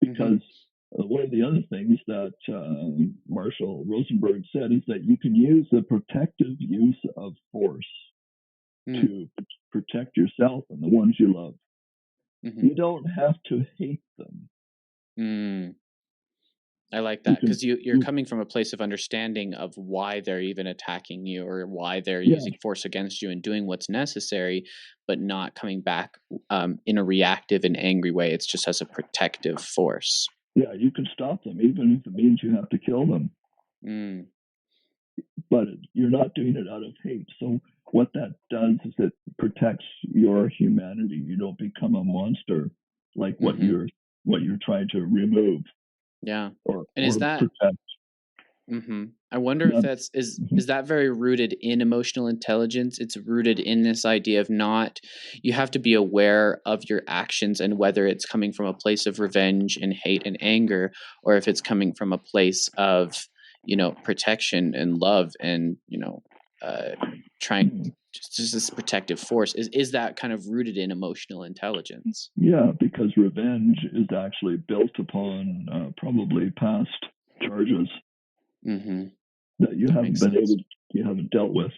Hmm. because one of the other things that Marshall Rosenberg said is that you can use the protective use of force. to protect yourself and the ones you love. You don't have to hate them. I like that, because you're coming from a place of understanding of why they're even attacking you, or why they're using force against you and doing what's necessary, but not coming back in a reactive and angry way. It's just as a protective force. Yeah, you can stop them, even if it means you have to kill them. But you're not doing it out of hate. So what that does is it protects your humanity. You don't become a monster like what you're trying to remove. Yeah. Or is that protect. I wonder if that's is that very rooted in emotional intelligence? It's rooted in this idea of you have to be aware of your actions, and whether it's coming from a place of revenge and hate and anger, or if it's coming from a place of, protection and love, and, trying just this protective force. Is that kind of rooted in emotional intelligence? Yeah, because revenge is actually built upon probably past charges that you haven't dealt with.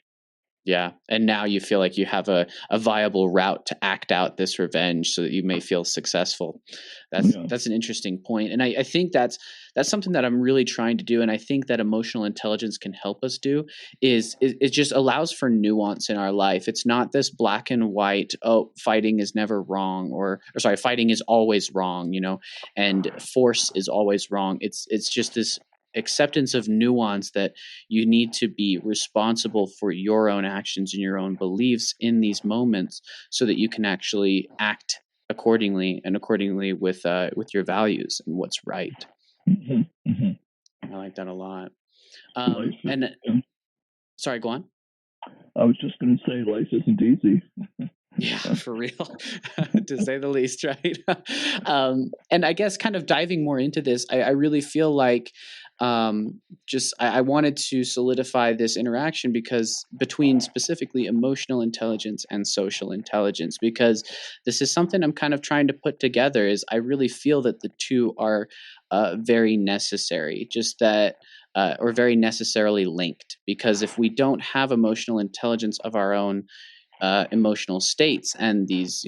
Yeah. And now you feel like you have a viable route to act out this revenge so that you may feel successful. That's an interesting point. And I think that's something that I'm really trying to do. And I think that emotional intelligence can help us do is it just allows for nuance in our life. It's not this black and white, fighting is never wrong, or sorry, fighting is always wrong, and force is always wrong. It's just this acceptance of nuance, that you need to be responsible for your own actions and your own beliefs in these moments, so that you can actually act accordingly with your values and what's right. I like that a lot. Sorry, go on. I was just going to say, life isn't easy. Yeah, for real, to say the least, right? And I guess kind of diving more into this, I really feel like I wanted to solidify this interaction between specifically emotional intelligence and social intelligence, because this is something I'm kind of trying to put together. Is I really feel that the two are very necessary, or very necessarily linked, because if we don't have emotional intelligence of our own emotional states and these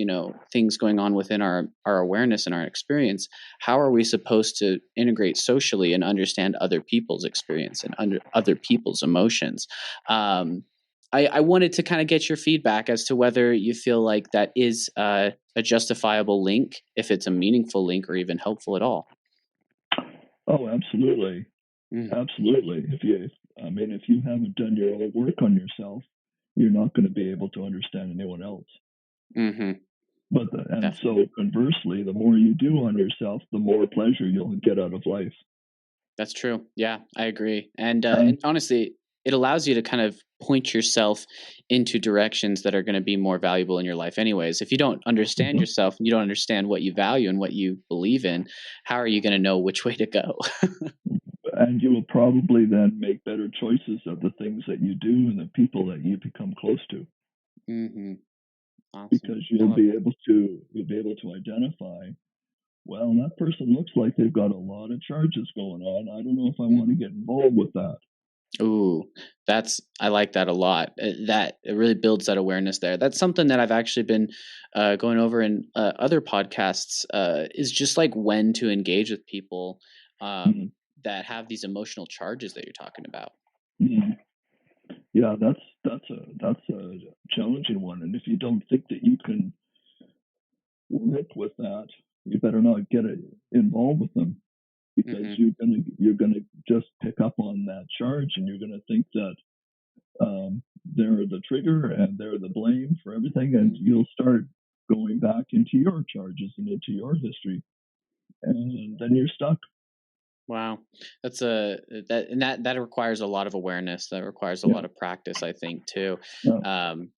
things going on within our awareness and our experience, how are we supposed to integrate socially and understand other people's experience and other people's emotions? I wanted to kind of get your feedback as to whether you feel like that is a justifiable link, if it's a meaningful link, or even helpful at all. Oh, absolutely. Absolutely. If you haven't done your own work on yourself, you're not going to be able to understand anyone else. So conversely, the more you do on yourself, the more pleasure you'll get out of life. That's true. Yeah, I agree. And honestly, it allows you to kind of point yourself into directions that are going to be more valuable in your life anyways. If you don't understand yourself, and you don't understand what you value and what you believe in, how are you going to know which way to go? And you will probably then make better choices of the things that you do and the people that you become close to. Awesome. Because you'll be able to identify, well, that person looks like they've got a lot of charges going on. I don't know if I want to get involved with that. Ooh, I like that a lot. That it really builds that awareness there. That's something that I've actually been going over in other podcasts, is just like when to engage with people that have these emotional charges that you're talking about. Yeah, that's a challenging one. And if you don't think that you can work with that, you better not get involved with them, because you're gonna just pick up on that charge, and you're gonna think that they're the trigger and they're the blame for everything, and you'll start going back into your charges and into your history, and then you're stuck. Wow, that requires a lot of awareness. That requires a lot of practice, I think, too,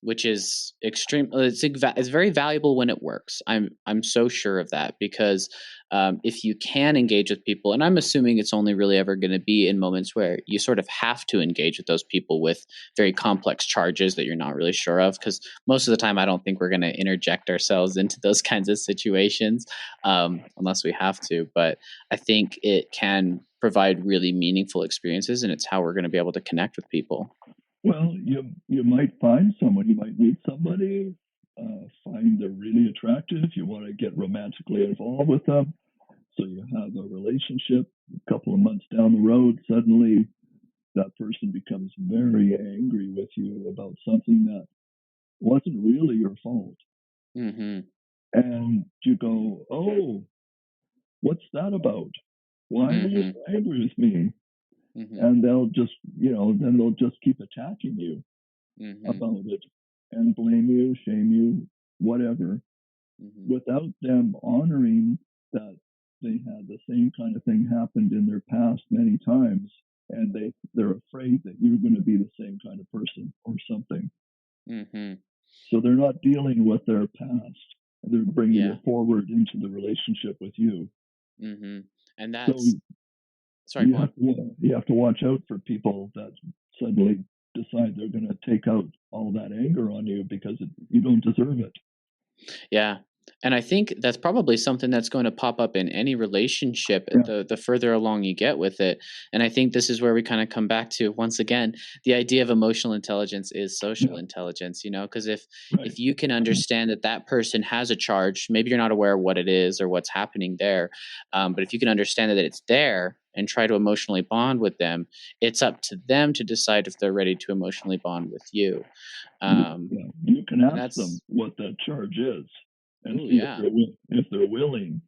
which is extreme. It's very valuable when it works. I'm so sure of that, because if you can engage with people, and I'm assuming it's only really ever going to be in moments where you sort of have to engage with those people with very complex charges that you're not really sure of, because most of the time I don't think we're going to interject ourselves into those kinds of situations unless we have to. But I think it can provide really meaningful experiences, and it's how we're going to be able to connect with people. Well, you might find someone, you might meet somebody, find they're really attractive. You want to get romantically involved with them. So you have a relationship. A couple of months down the road, suddenly that person becomes very angry with you about something that wasn't really your fault. Mm-hmm. And you go, oh, what's that about? Why are you Mm-hmm. so angry with me? Mm-hmm. And they'll just, then they'll just keep attacking you Mm-hmm. about it and blame you, shame you, whatever, Mm-hmm. without them honoring that they had the same kind of thing happened in their past many times, and they're afraid that you're going to be the same kind of person or something. Mm-hmm. So they're not dealing with their past, and they're bringing Yeah. it forward into the relationship with you. Mm-hmm. And So that's, sorry, go on. you have to watch out for people that suddenly decide they're going to take out all that anger on you because you don't deserve it. Yeah. And I think that's probably something that's going to pop up in any relationship Yeah. the further along you get with it. And I think this is where we kind of come back to, once again, the idea of emotional intelligence is social Yeah. intelligence, because if Right. you can understand that that person has a charge, maybe you're not aware of what it is or what's happening there, but if you can understand that it's there and try to emotionally bond with them, it's up to them to decide if they're ready to emotionally bond with you. You can And ask them that's, what that charge is and oh see if yeah. they're willing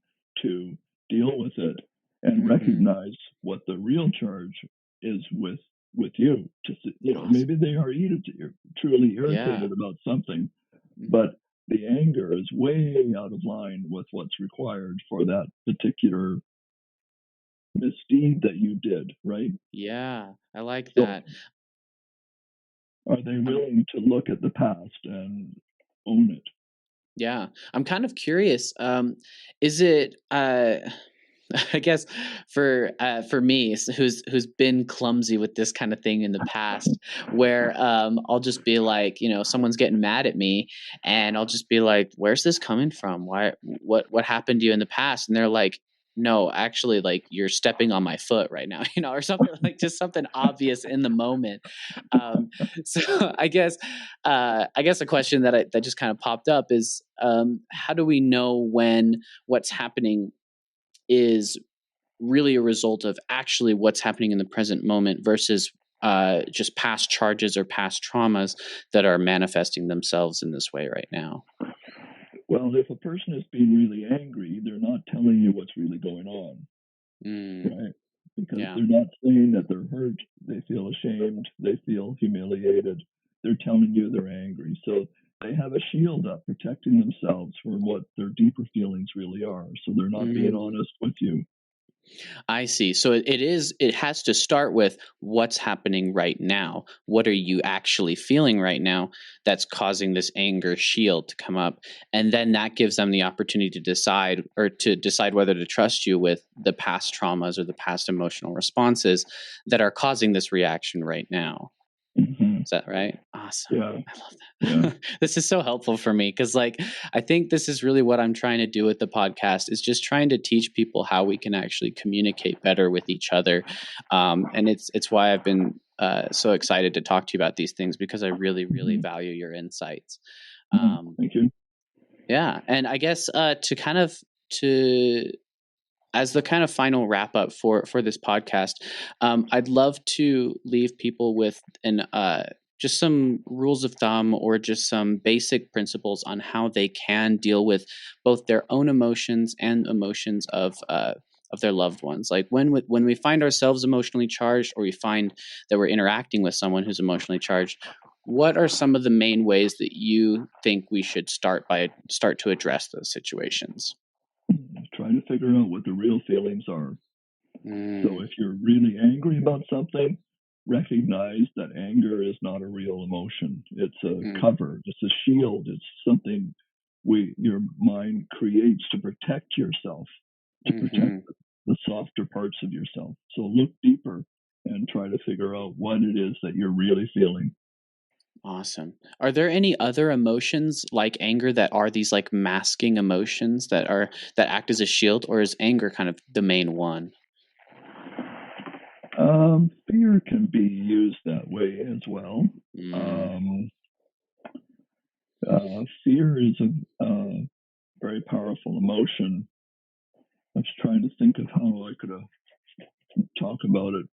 to deal with it and Mm-hmm. recognize what the real charge is with you. Awesome. Maybe they are truly Yeah. irritated about something, Mm-hmm. but the anger is way out of line with what's required for that particular misdeed that you did, right? Yeah, I like So that. are they Um, willing to look at the past and own it? yeah, I'm kind of curious. Is it? I guess for me, who's been clumsy with this kind of thing in the past, where I'll just be like, someone's getting mad at me, and I'll just be like, "Where's this coming from? Why? What happened to you in the past?" And they're like, "No, actually, like you're stepping on my foot right now," or something like just something obvious in the moment. Um, so I guess a question that just kind of popped up is, how do we know when what's happening is really a result of actually what's happening in the present moment versus just past charges or past traumas that are manifesting themselves in this way right now? Well, if a person is being really angry, they're not telling you what's really going on, Mm, right? Because yeah. they're not saying that they're hurt, they feel ashamed, they feel humiliated. They're telling you they're angry. So they have a shield up protecting themselves from what their deeper feelings really are. So they're not being Mm. honest with you. I see. So it has to start with what's happening right now. What are you actually feeling right now that's causing this anger shield to come up? And then that gives them the opportunity to decide whether to trust you with the past traumas or the past emotional responses that are causing this reaction right now. Mm-hmm. Is that right? Awesome. Yeah. I love Yeah. that. This is so helpful for me because, I think this is really what I'm trying to do with the podcast is just trying to teach people how we can actually communicate better with each other. And it's why I've been so excited to talk to you about these things because I really, really Mm-hmm. value your insights. Mm-hmm. Um, Thank you. yeah. And I guess to as the kind of final wrap up for this podcast, I'd love to leave people with an just some rules of thumb or just some basic principles on how they can deal with both their own emotions and emotions of their loved ones. Like when we find ourselves emotionally charged, or we find that we're interacting with someone who's emotionally charged. What are some of the main ways that you think we should start to address those situations? Try to figure out what the real feelings are. So Mm, if you're really angry about something, recognize that anger is not a real emotion. It's a mm, cover, it's a shield, it's something your mind creates to protect yourself, to protect mhm. the softer parts of yourself. So look deeper and try to figure out what it is that you're really feeling. Awesome. Are there any other emotions like anger that are these like masking emotions that act as a shield, or is anger kind of the main one? Fear can be used that way as well. Fear is a very powerful emotion. I was trying to think of how I could talk about it.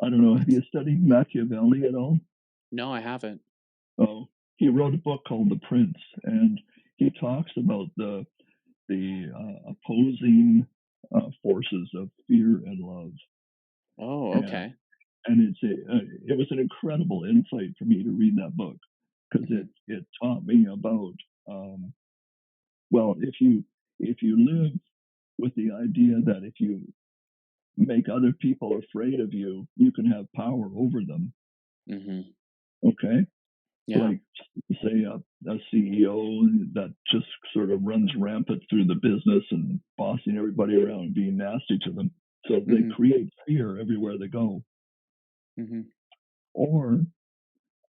I don't know. Have you studied Machiavelli at all? No, I haven't. Oh, he wrote a book called The Prince, and he talks about the opposing forces of fear and love. Oh, okay. And it was an incredible insight for me to read that book, because it taught me about well, if you live with the idea that if you make other people afraid of you, you can have power over them. Okay. Yeah. Like, say, a CEO that just sort of runs rampant through the business and bossing everybody around and being nasty to them. So they create fear everywhere they go. Or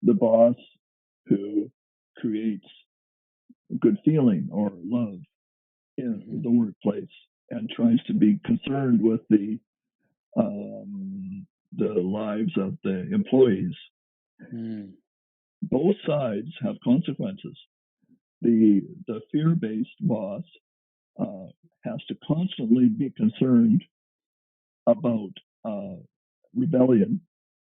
the boss who creates good feeling or love in the workplace and tries to be concerned with the lives of the employees. Both sides have consequences. The fear-based boss has to constantly be concerned about rebellion,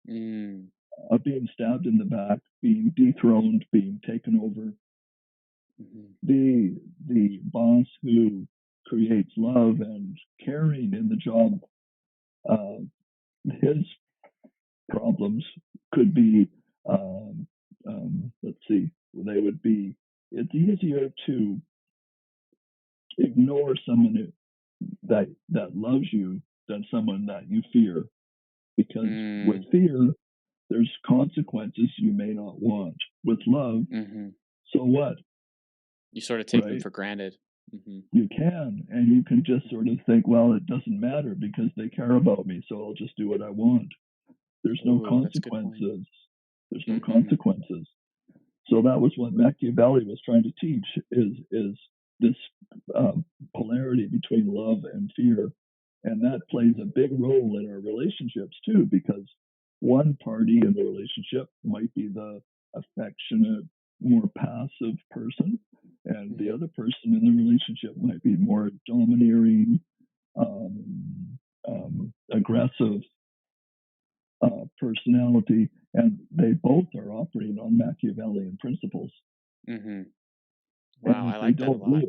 of being stabbed in the back, being dethroned, being taken over. The boss who creates love and caring in the job, his problems could be, let's see, they would be, it's easier to ignore someone that loves you than someone that you fear, because with fear, there's consequences you may not want. With love, so what? You sort of take them for granted. You can, and you can just sort of think, well, it doesn't matter because they care about me, so I'll just do what I want. There's no consequences. There's no consequences. So that was what Machiavelli was trying to teach, is this polarity between love and fear. And that plays a big role in our relationships too, because one party in the relationship might be the affectionate, more passive person, and the other person in the relationship might be more domineering, aggressive personality, and they both are operating on Machiavellian principles. Wow, I like that a lot.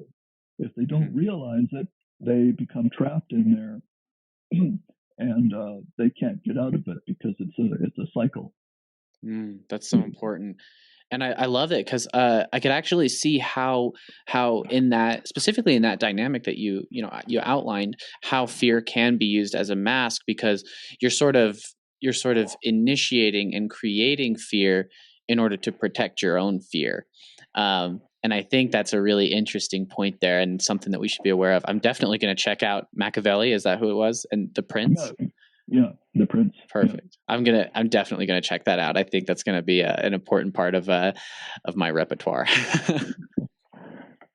If they don't realize it, they become trapped in there, and they can't get out of it because it's a cycle. That's so important. And I love it because I could actually see how in that, specifically in that dynamic that you outlined, how fear can be used as a mask, because you're sort of initiating and creating fear in order to protect your own fear. And I think that's a really interesting point there, and something that we should be aware of. I'm definitely going to check out Machiavelli. Is that who it was? And The Prince? Yeah, The Prince. Perfect. Yeah. I'm definitely gonna check that out. I think that's gonna be an important part of my repertoire.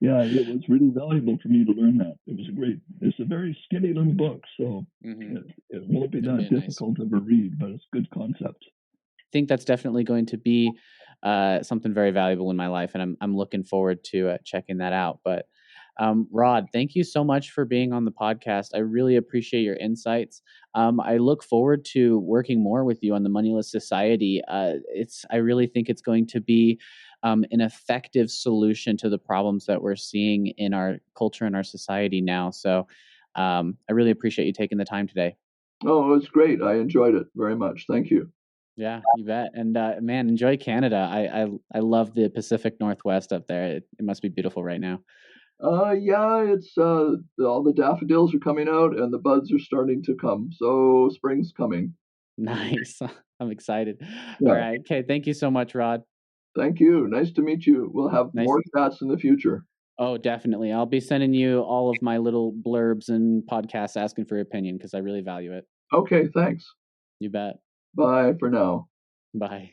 Yeah, it was really valuable for me to learn that. It's a very skinny little book, so it won't be that difficult to read, but it's a good concept. I think that's definitely going to be something very valuable in my life, and I'm looking forward to checking that out. But Rod, thank you so much for being on the podcast. I really appreciate your insights. I look forward to working more with you on the Moneyless Society. I really think it's going to be an effective solution to the problems that we're seeing in our culture and our society now. So I really appreciate you taking the time today. Oh, it was great. I enjoyed it very much. Thank you. Yeah, you bet. And man, enjoy Canada. I love the Pacific Northwest up there. It must be beautiful right now. Yeah, it's all the daffodils are coming out and the buds are starting to come. So spring's coming. Nice. I'm excited. Yeah. All right. Okay. Thank you so much, Rod. Thank you. Nice to meet you. We'll have more chats in the future. Oh, definitely. I'll be sending you all of my little blurbs and podcasts asking for your opinion because I really value it. Okay, thanks. You bet. Bye for now. Bye.